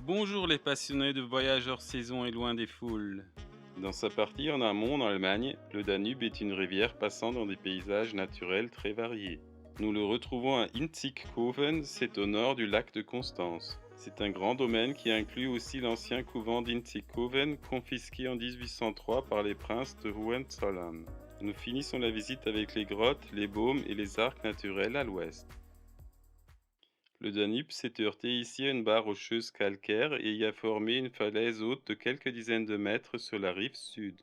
Bonjour les passionnés de voyages hors saison et loin des foules. Dans sa partie en amont en Allemagne, le Danube est une rivière passant dans des paysages naturels très variés. Nous le retrouvons à Inzigkofen, c'est au nord du lac de Constance. C'est un grand domaine qui inclut aussi l'ancien couvent d'Inzigkofen, confisqué en 1803 par les princes de Hohenzollern. Nous finissons la visite avec les grottes, les baumes et les arcs naturels à l'ouest. Le Danube s'est heurté ici à une barre rocheuse calcaire et y a formé une falaise haute de quelques dizaines de mètres sur la rive sud.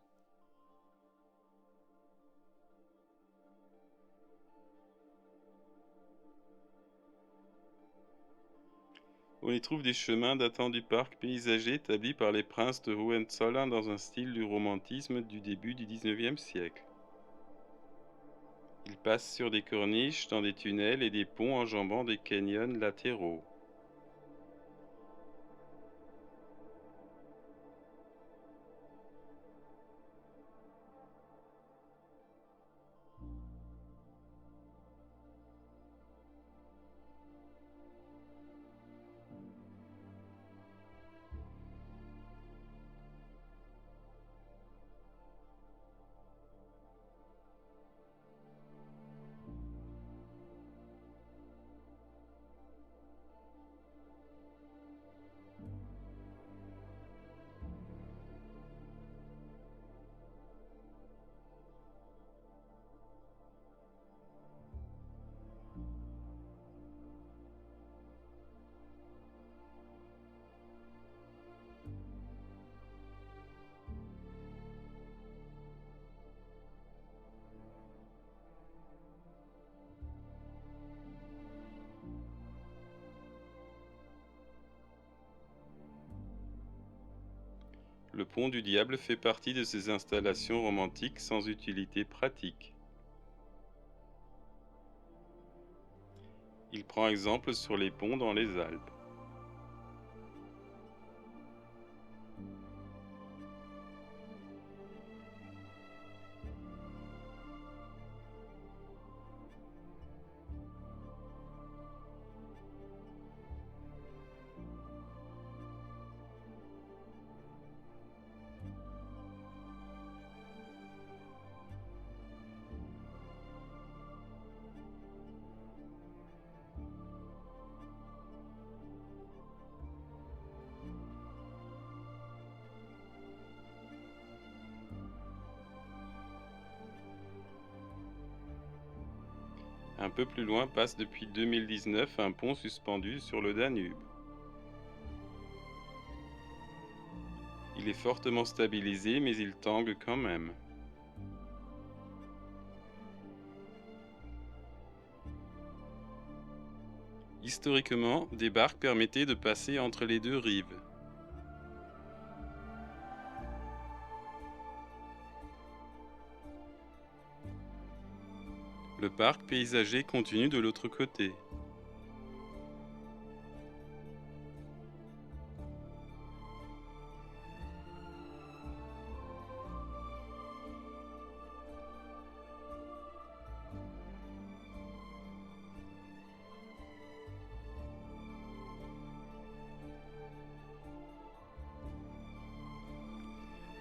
On y trouve des chemins datant du parc paysager établi par les princes de Hohenzollern dans un style du romantisme du début du XIXe siècle. Ils passent sur des corniches, dans des tunnels et des ponts enjambant des canyons latéraux. Le pont du Diable fait partie de ces installations romantiques sans utilité pratique. Il prend exemple sur les ponts dans les Alpes. Un peu plus loin passe depuis 2019 un pont suspendu sur le Danube. Il est fortement stabilisé mais il tangue quand même. Historiquement, des barques permettaient de passer entre les deux rives. Le parc paysager continue de l'autre côté.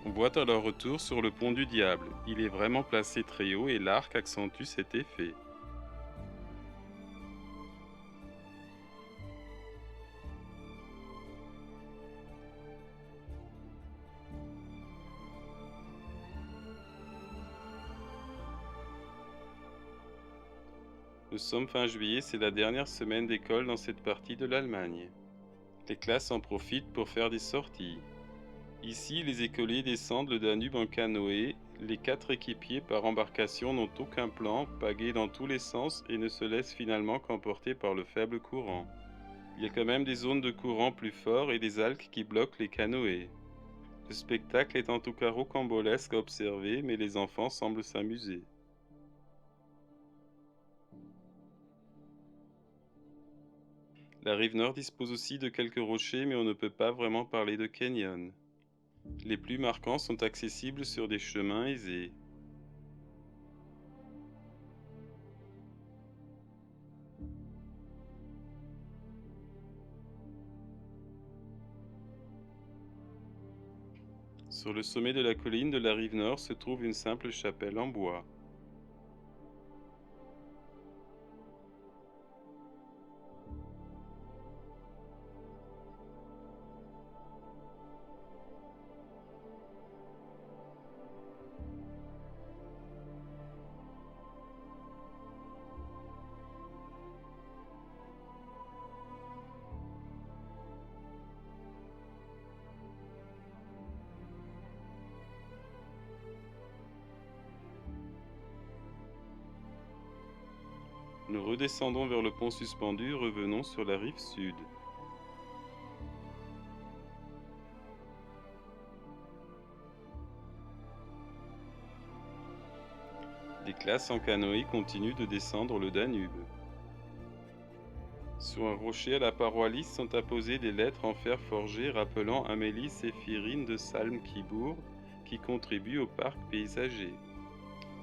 On voit à leur retour sur le pont du Diable. Il est vraiment placé très haut et l'arc accentue cet effet. Nous sommes fin juillet, c'est la dernière semaine d'école dans cette partie de l'Allemagne. Les classes en profitent pour faire des sorties. Ici, les écoliers descendent le Danube en canoë. Les 4 équipiers par embarcation n'ont aucun plan, pagaient dans tous les sens et ne se laissent finalement qu'emporter par le faible courant. Il y a quand même des zones de courant plus fort et des algues qui bloquent les canoës. Le spectacle est en tout cas rocambolesque à observer, mais les enfants semblent s'amuser. La rive nord dispose aussi de quelques rochers, mais on ne peut pas vraiment parler de canyon. Les plus marquants sont accessibles sur des chemins aisés. Sur le sommet de la colline de la rive nord se trouve une simple chapelle en bois. Nous redescendons vers le pont suspendu et revenons sur la rive sud. Des classes en canoë continuent de descendre le Danube. Sur un rocher à la paroi lisse sont apposées des lettres en fer forgé rappelant Amélie Séphirine de Salm-Kibourg qui contribue au parc paysager.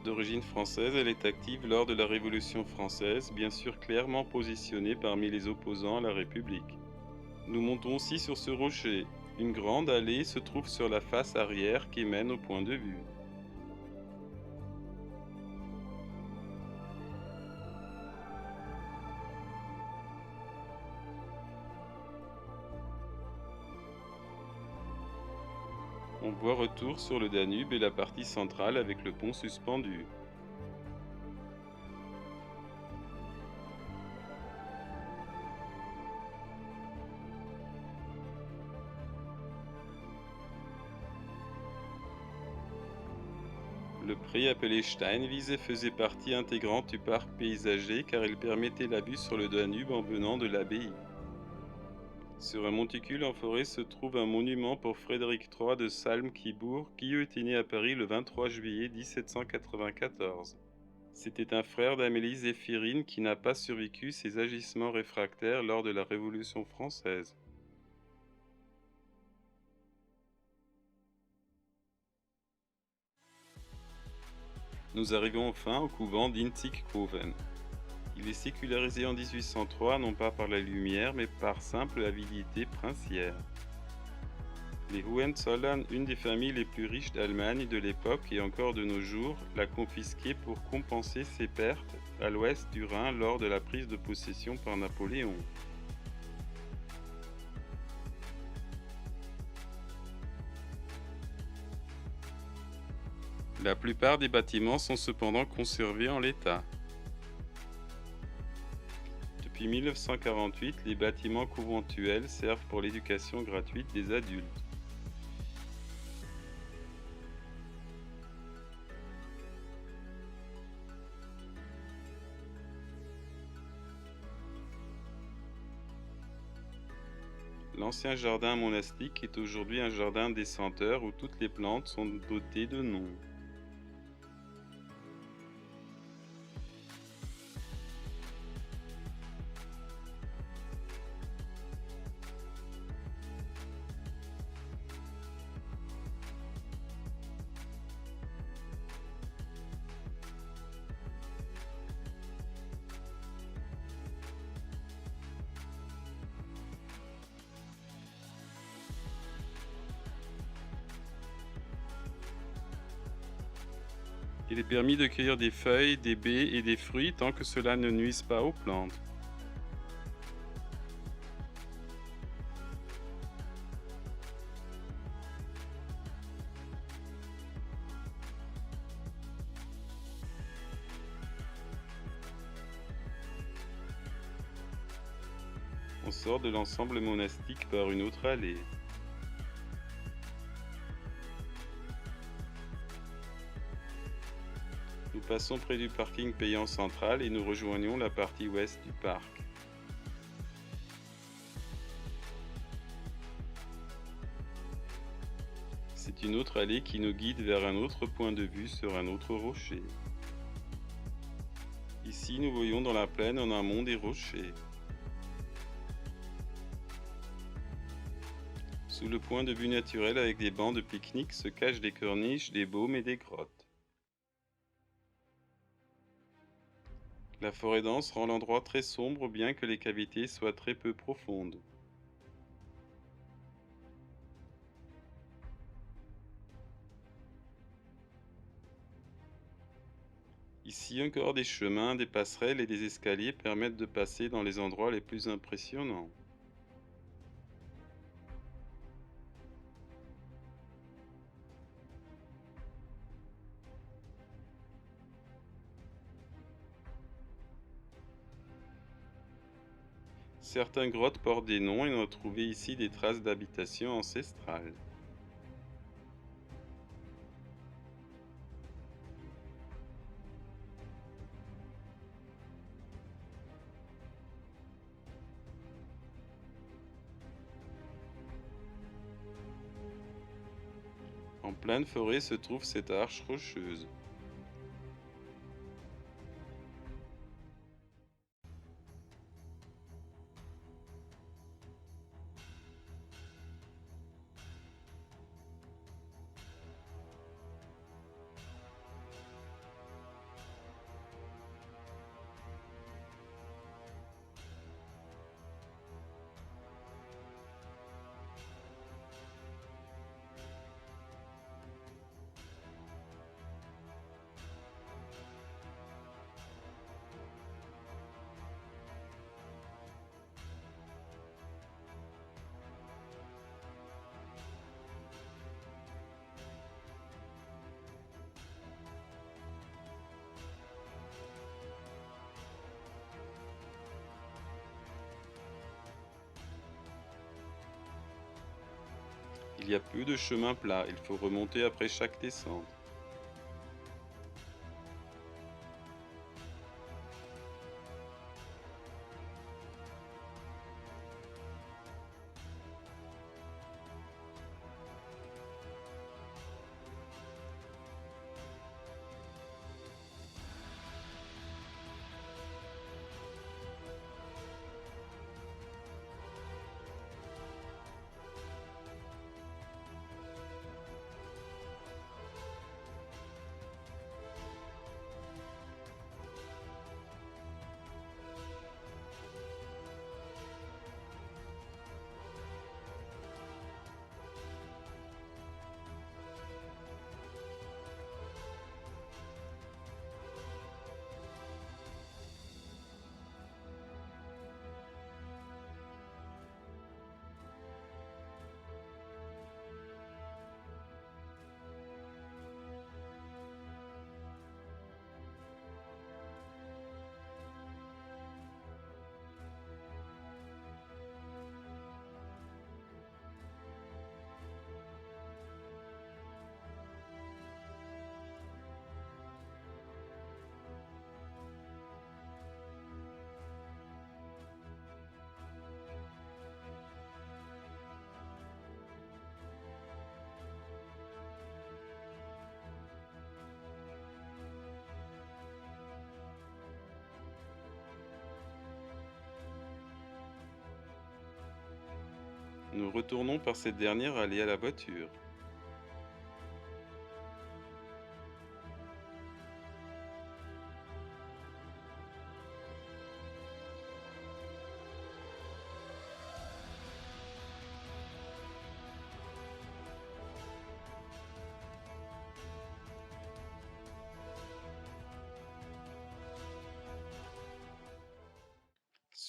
D'origine française, elle est active lors de la Révolution française, bien sûr clairement positionnée parmi les opposants à la République. Nous montons aussi sur ce rocher. Une grande allée se trouve sur la face arrière qui mène au point de vue. On voit retour sur le Danube et la partie centrale avec le pont suspendu. Le pré appelé Steinwiese faisait partie intégrante du parc paysager car il permettait la vue sur le Danube en venant de l'abbaye. Sur un monticule en forêt se trouve un monument pour Frédéric III de Salm-Kibourg qui était né à Paris le 23 juillet 1794. C'était un frère d'Amélie Zéphirine qui n'a pas survécu ses agissements réfractaires lors de la Révolution française. Nous arrivons enfin au couvent d'Inzigkoven. Il est sécularisé en 1803 non pas par la lumière mais par simple avidité princière. Les Hohenzollern, une des familles les plus riches d'Allemagne de l'époque et encore de nos jours, l'a confisqué pour compenser ses pertes à l'ouest du Rhin lors de la prise de possession par Napoléon. La plupart des bâtiments sont cependant conservés en l'état. Depuis 1948, les bâtiments conventuels servent pour l'éducation gratuite des adultes. L'ancien jardin monastique est aujourd'hui un jardin des senteurs où toutes les plantes sont dotées de noms. Il est permis de cueillir des feuilles, des baies et des fruits tant que cela ne nuise pas aux plantes. On sort de l'ensemble monastique par une autre allée. Nous passons près du parking payant central et nous rejoignons la partie ouest du parc. C'est une autre allée qui nous guide vers un autre point de vue sur un autre rocher. Ici, nous voyons dans la plaine en amont des rochers. Sous le point de vue naturel avec des bancs de pique-nique se cachent des corniches, des baumes et des grottes. La forêt dense rend l'endroit très sombre bien que les cavités soient très peu profondes. Ici encore des chemins, des passerelles et des escaliers permettent de passer dans les endroits les plus impressionnants. Certaines grottes portent des noms et on a trouvé ici des traces d'habitation ancestrale. En pleine forêt se trouve cette arche rocheuse. Il y a peu de chemin plat, il faut remonter après chaque descente. Nous retournons par cette dernière allée à la voiture.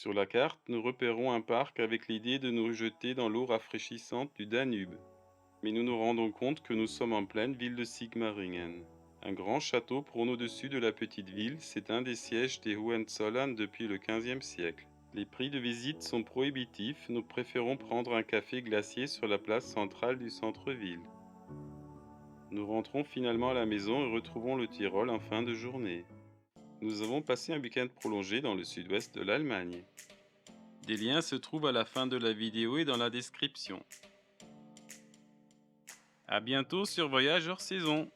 Sur la carte, nous repérons un parc avec l'idée de nous jeter dans l'eau rafraîchissante du Danube. Mais nous nous rendons compte que nous sommes en pleine ville de Sigmaringen. Un grand château prône au-dessus de la petite ville, c'est un des sièges des Hohenzollern depuis le XVe siècle. Les prix de visite sont prohibitifs, nous préférons prendre un café glacier sur la place centrale du centre-ville. Nous rentrons finalement à la maison et retrouvons le Tyrol en fin de journée. Nous avons passé un week-end prolongé dans le sud-ouest de l'Allemagne. Des liens se trouvent à la fin de la vidéo et dans la description. À bientôt sur Voyage hors saison.